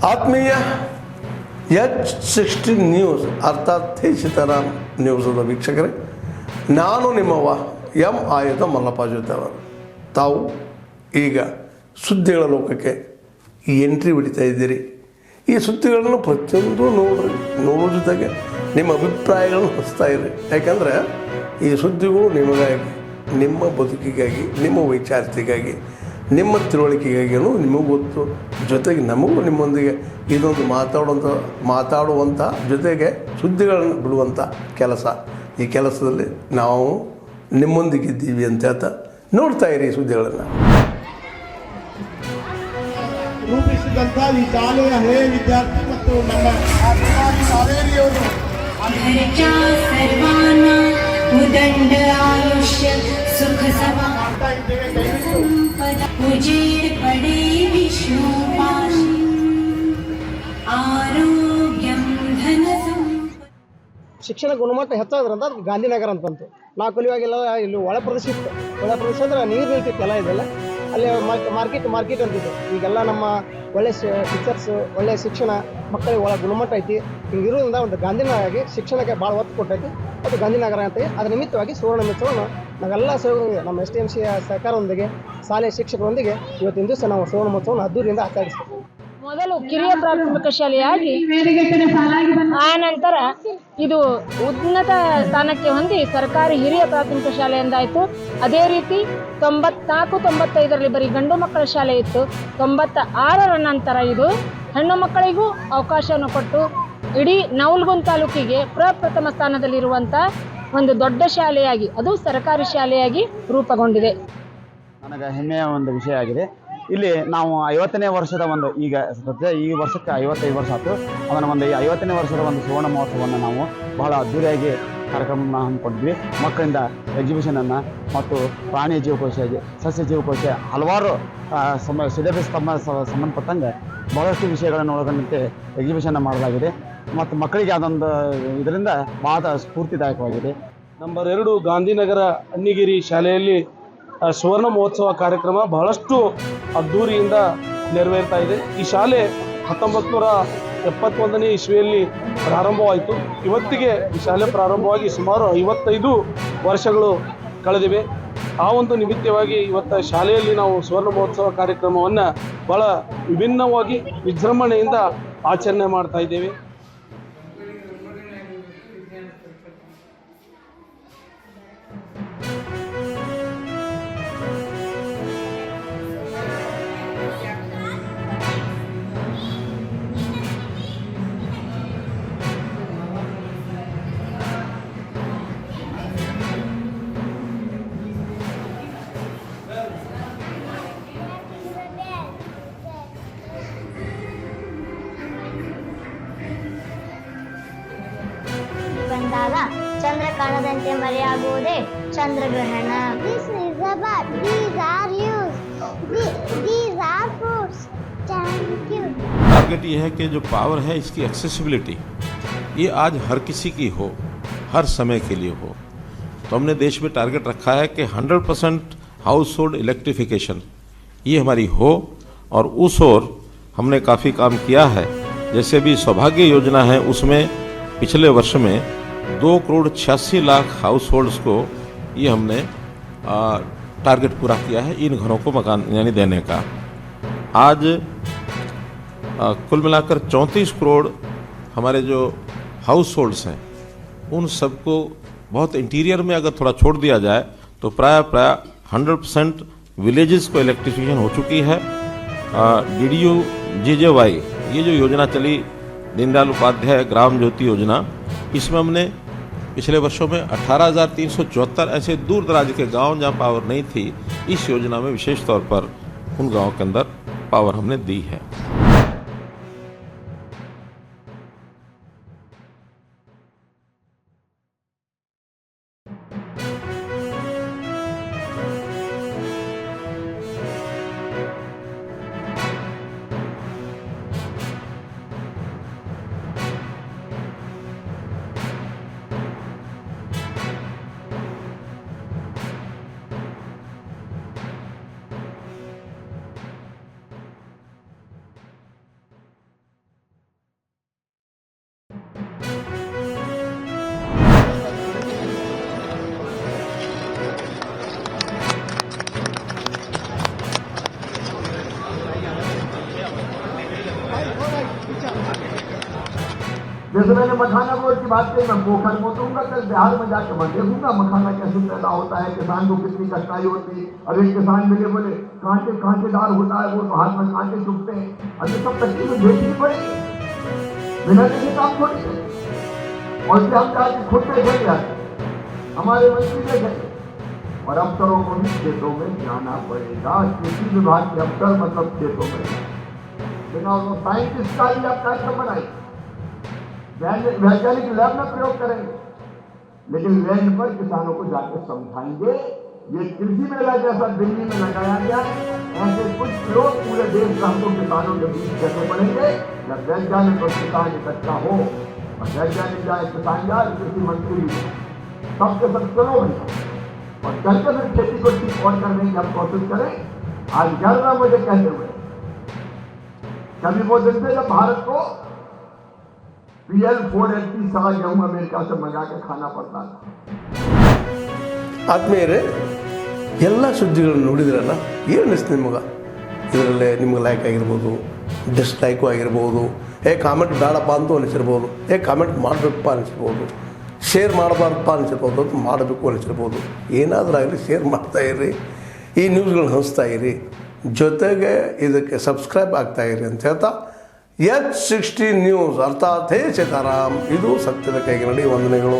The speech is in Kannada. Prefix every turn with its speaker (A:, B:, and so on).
A: ಆತ್ಮೀಯ H16 ನ್ಯೂಸ್ ಅರ್ಥಾತ್ ಸೀತಾರಾಮ್ ನ್ಯೂಸದ ವೀಕ್ಷಕರೇ, ನಾನು ನಿಮ್ಮವ ಎಂ ಆಯುಧ ಮಲ್ಲಪ್ಪ ಜೊತೆವರು. ತಾವು ಈಗ ಸುದ್ದಿಗಳ ಲೋಕಕ್ಕೆ ಎಂಟ್ರಿ ಹೊಡಿತಾ ಇದ್ದೀರಿ. ಈ ಸುದ್ದಿಗಳನ್ನು ಪ್ರತಿಯೊಂದು ನೋಡೋ ಜೊತೆಗೆ ನಿಮ್ಮ ಅಭಿಪ್ರಾಯಗಳನ್ನು ಹಚ್ತಾ ಇರಿ. ಯಾಕಂದರೆ ಈ ಸುದ್ದಿಗಳು ನಿಮಗಾಗಿ, ನಿಮ್ಮ ಬದುಕಿಗಾಗಿ, ನಿಮ್ಮ ವೈಚಾರಿಕೆಗಾಗಿ, ನಿಮ್ಮ ತಿಳುವಳಿಕೆಗಾಗಿಯೂ ನಿಮಗೂ ಗೊತ್ತು. ಜೊತೆಗೆ ನಮಗೂ ನಿಮ್ಮೊಂದಿಗೆ ಇದೊಂದು ಮಾತಾಡುವಂಥ ಜೊತೆಗೆ ಸುದ್ದಿಗಳನ್ನು ಬಿಡುವಂಥ ಕೆಲಸ. ಈ ಕೆಲಸದಲ್ಲಿ ನಾವು ನಿಮ್ಮೊಂದಿಗಿದ್ದೀವಿ ಅಂತ ಹೇಳ್ತಾ ನೋಡ್ತಾ ಇರಿ ಸುದ್ದಿಗಳನ್ನು.
B: ರೂಪಿಸಿದಂಥ ಈ ಶಾಲೆಯ ಹೇ ವಿದ್ಯಾರ್ಥಿ ಮತ್ತು ನಮ್ಮ ಕಾವೇರಿಯವರು
C: उदंड आयुष्य सुख समा उजेर पड़े विष्णु पाशी आरोग्यम धन
D: ಶಿಕ್ಷಣ ಗುಣಮಟ್ಟ ಹೆಚ್ಚಾದ್ರಂತ ಅದು ಗಾಂಧಿನಗರ ಅಂತಂತು. ನಾವು ಕಲಿಯುವಾಗೆಲ್ಲ ಇಲ್ಲಿ ಒಳ ಪ್ರದೇಶ ಇತ್ತು. ಒಳ ಪ್ರದೇಶ ಅಂದ್ರೆ ನೀರು ನಿಲ್ತಿತ್ತು ಎಲ್ಲ ಇದೆಲ್ಲ. ಅಲ್ಲಿ ಮಾರ್ಕೆಟ್ ಅಂತಿತ್ತು. ಈಗೆಲ್ಲ ನಮ್ಮ ಒಳ್ಳೆ ಟೀಚರ್ಸ್, ಒಳ್ಳೆ ಶಿಕ್ಷಣ, ಮಕ್ಕಳಿಗೆ ಒಳ್ಳೆ ಗುಣಮಟ್ಟ ಐತಿ. ಹಿಂಗಿರೋದ್ರಿಂದ ಒಂದು ಗಾಂಧಿನಗರಾಗಿ ಶಿಕ್ಷಣಕ್ಕೆ ಭಾಳ ಒತ್ತು ಕೊಟ್ಟೈತಿ. ಅದು ಗಾಂಧಿನಗರ ಅಂತ. ಅದರ ನಿಮಿತ್ತವಾಗಿ ಸುವರ್ಣ ಮಹೋತ್ಸವವನ್ನು ನಾವೆಲ್ಲ ನಮ್ಮ STMC ಸಹಕಾರದೊಂದಿಗೆ, ಶಾಲೆಯ ಶಿಕ್ಷಕರೊಂದಿಗೆ ಇವತ್ತಿನ ದಿವಸ ನಾವು ಸುವರ್ಣ ಮಹೋತ್ಸವವನ್ನು ಅದ್ದೂರಿಯಿಂದ ಆಚರಿಸ್ತೀವಿ.
E: ಮೊದಲು ಕಿರಿಯ ಪ್ರಾಥಮಿಕ ಶಾಲೆಯಾಗಿ ಆ ನಂತರ ಇದು ಉನ್ನತ ಸ್ಥಾನಕ್ಕೆ ಹೊಂದಿ ಸರ್ಕಾರಿ ಹಿರಿಯ ಪ್ರಾಥಮಿಕ ಶಾಲೆ ಎಂದಾಯಿತು. ಅದೇ ರೀತಿ 94-95ರಲ್ಲಿ ಬರೀ ಗಂಡು ಮಕ್ಕಳ ಶಾಲೆ ಇತ್ತು. 96ರ ನಂತರ ಇದು ಹೆಣ್ಣು ಮಕ್ಕಳಿಗೂ ಅವಕಾಶವನ್ನು ಕೊಟ್ಟು ಇಡೀ ನವಲಗುಂದ ತಾಲೂಕಿಗೆ ಪ್ರಪ್ರಥಮ ಸ್ಥಾನದಲ್ಲಿರುವಂಥ ಒಂದು ದೊಡ್ಡ ಶಾಲೆಯಾಗಿ, ಅದು ಸರ್ಕಾರಿ ಶಾಲೆಯಾಗಿ ರೂಪುಗೊಂಡಿದೆ.
F: ನನಗೆ ಹೆಮ್ಮೆಯ ಒಂದು ವಿಷಯ ಆಗಿದೆ. ಇಲ್ಲಿ ನಾವು 50ನೇ ವರ್ಷದ ಒಂದು ಈಗ ಸದ್ಯ ಈ ವರ್ಷಕ್ಕೆ 55 ವರ್ಷ ಆಯಿತು. ಅದನ್ನು ಒಂದು 50ನೇ ವರ್ಷದ ಒಂದು ಸುವರ್ಣ ಮಹೋತ್ಸವವನ್ನು ನಾವು ಬಹಳ ಅದ್ದೂರಿಯಾಗಿ ಕಾರ್ಯಕ್ರಮವನ್ನು ಹಮ್ಮಿಕೊಂಡಿದ್ವಿ. ಮಕ್ಕಳಿಂದ ಎಕ್ಸಿಬಿಷನನ್ನು ಮತ್ತು ಪ್ರಾಣಿ ಜೀವಕೋಶ, ಸಸ್ಯ ಜೀವಕೋಶ, ಹಲವಾರು ಸಿಲೆಬಸ್ ಸಂಬಂಧಪಟ್ಟಂಗೆ ಬಹಳಷ್ಟು ವಿಷಯಗಳನ್ನು ಒಳಗೊಂಡಂತೆ ಎಕ್ಸಿಬಿಷನ್ ಮಾಡಲಾಗಿದೆ. ಮತ್ತು ಮಕ್ಕಳಿಗೆ ಅದೊಂದು ಇದರಿಂದ ಬಹಳ ಸ್ಫೂರ್ತಿದಾಯಕವಾಗಿದೆ.
B: ನಂಬರ್ 2 ಗಾಂಧಿನಗರ ಅನ್ನಿಗಿರಿ ಶಾಲೆಯಲ್ಲಿ ಸುವರ್ಣ ಮಹೋತ್ಸವ ಕಾರ್ಯಕ್ರಮ ಬಹಳಷ್ಟು ಅದ್ದೂರಿಯಿಂದ ನೆರವೇರ್ತಾ ಇದೆ. ಈ ಶಾಲೆ 1971ನೇ ಇಸ್ವಿಯಲ್ಲಿ ಪ್ರಾರಂಭವಾಯಿತು. ಇವತ್ತಿಗೆ ಈ ಶಾಲೆ ಪ್ರಾರಂಭವಾಗಿ ಸುಮಾರು 55 ವರ್ಷಗಳು ಕಳೆದಿವೆ. ಆ ಒಂದು ನಿಮಿತ್ತವಾಗಿ ಇವತ್ತು ಶಾಲೆಯಲ್ಲಿ ನಾವು ಸುವರ್ಣ ಮಹೋತ್ಸವ ಕಾರ್ಯಕ್ರಮವನ್ನು ಬಹಳ ವಿಭಿನ್ನವಾಗಿ ವಿಜೃಂಭಣೆಯಿಂದ ಆಚರಣೆ ಮಾಡ್ತಾ ಇದ್ದೇವೆ.
G: ಬಂದಾಗ ಚಂದ್ರ ಕಾಣದಂತೆ ಮರೆಯಾಗುವುದೇ ಚಂದ್ರಗ್ರಹಣ. This is about these are used. These are fruits. Thank you.
H: Target ये है कि जो पावर है इसकी एक्सेसिबिलिटी ये आज हर किसी की हो, हर समय के लिए हो. तो हमने देश में टारगेट रखा है कि 100% हाउस होल्ड इलेक्ट्रिफिकेशन ये हमारी हो. और उस ओर हमने काफ़ी काम किया है. जैसे भी सौभाग्य योजना है उसमें पिछले वर्ष में 2,86,00,000 हाउस होल्ड्स को ये हमने टारगेट पूरा किया है इन घरों को मकान यानी देने का. आज कुल मिलाकर 34 करोड़ हमारे जो हाउस होल्ड्स हैं उन सबको बहुत इंटीरियर में अगर थोड़ा छोड़ दिया जाए तो प्राय 100% विलेजेस को इलेक्ट्रिफिकेशन हो चुकी है. DDU-GJY ये जो योजना चली, दीनदयाल उपाध्याय ग्राम ज्योति योजना, इसमें हमने पिछले वर्षों में 18,374 ऐसे दूर दराज के गांव जहां पावर नहीं थी, इस योजना में विशेष तौर पर उन गांवों के अंदर पावर हमने दी है.
I: जैसे मैंने मखाना बोर्ड की बात की, मैं पोखर में दूंगा, कल बिहार में जाकर मैं देखूंगा मखाना कैसे पैदा होता है, किसान को कितनी कठिनाई होती है। अब एक किसान मिले बोले कांटेदार होता है वो, तो हाथ में कांटे चुभते हैं। अब ये सब तकलीफ देखनी पड़ेगी, बिना देखे काम थोड़ी है। और इसलिए हम चाहते खुद देखेंगे, हमारे मंत्री देखेंगे, और अफसरों को भी खेतों में जाना पड़ेगा। कृषि विभाग के अफसर मतलब खेतों में, बिना साइंटिस्ट का भी आप कार्यक्रम बनाइए, वैज्ञानिक लैब में प्रयोग करेंगे, लेकिन लैंड पर किसानों को जाकर समझाएंगे। ये कृषि मेला जैसा दिल्ली में लगाया गया, ऐसे कुछ लोग पूरे देश में हमको किसानों के बीच कैसे बढ़ेंगे जब वैज्ञानिक और किसान इकट्ठा हो, और वैज्ञानिक जाए, किसान जाए, कृषि मंत्री भी सबके सब चलो भैया, और चलकर फिर खेती को ठीक और करने की हम कोशिश करें। आज गर्व है मुझे कहते हुए, कभी वो दिन थे जब भारत को PL-480 सारा गेहूं अमेरिका से मंगा के खाना पड़ता था।
A: ಆದ್ಮೇಲೆ ಎಲ್ಲ ಸುದ್ದಿಗಳನ್ನು ನೋಡಿದ್ರಲ್ಲ, ಏನು ಅನಿಸ್ತು ನಿಮಗೆ? ಇದರಲ್ಲೇ ನಿಮ್ಗೆ ಲೈಕ್ ಆಗಿರ್ಬೋದು, ಡಿಸ್ಲೈಕು ಆಗಿರ್ಬೋದು, ಕಾಮೆಂಟ್ ಬೇಡಪ್ಪ ಅಂತೂ ಅನಿಸಿರ್ಬೋದು, ಕಾಮೆಂಟ್ ಮಾಡಬೇಕಪ್ಪ ಅನಿಸಿರ್ಬೋದು, ಶೇರ್ ಮಾಡಬಾರ್ದಪ್ಪ ಅನಿಸಿರ್ಬೋದು, ಅಥವಾ ಮಾಡಬೇಕು ಅನಿಸಿರ್ಬೋದು. ಏನಾದರೂ ಆಗಲಿ ಶೇರ್ ಮಾಡ್ತಾಯಿರಿ, ಈ ನ್ಯೂಸ್ಗಳನ್ನ ಹಂಚ್ತಾ ಇರಿ, ಜೊತೆಗೆ ಇದಕ್ಕೆ ಸಬ್ಸ್ಕ್ರೈಬ್ ಆಗ್ತಾಯಿರಿ ಅಂತ ಹೇಳ್ತಾ, H60 ನ್ಯೂಸ್ ಅರ್ಥಾತ್ ಹೇ ಸೀತಾರಾಮ್, ಇದು ಸತ್ಯದ ಕೈಗೆ ನಡಿ. ವಂದನೆಗಳು.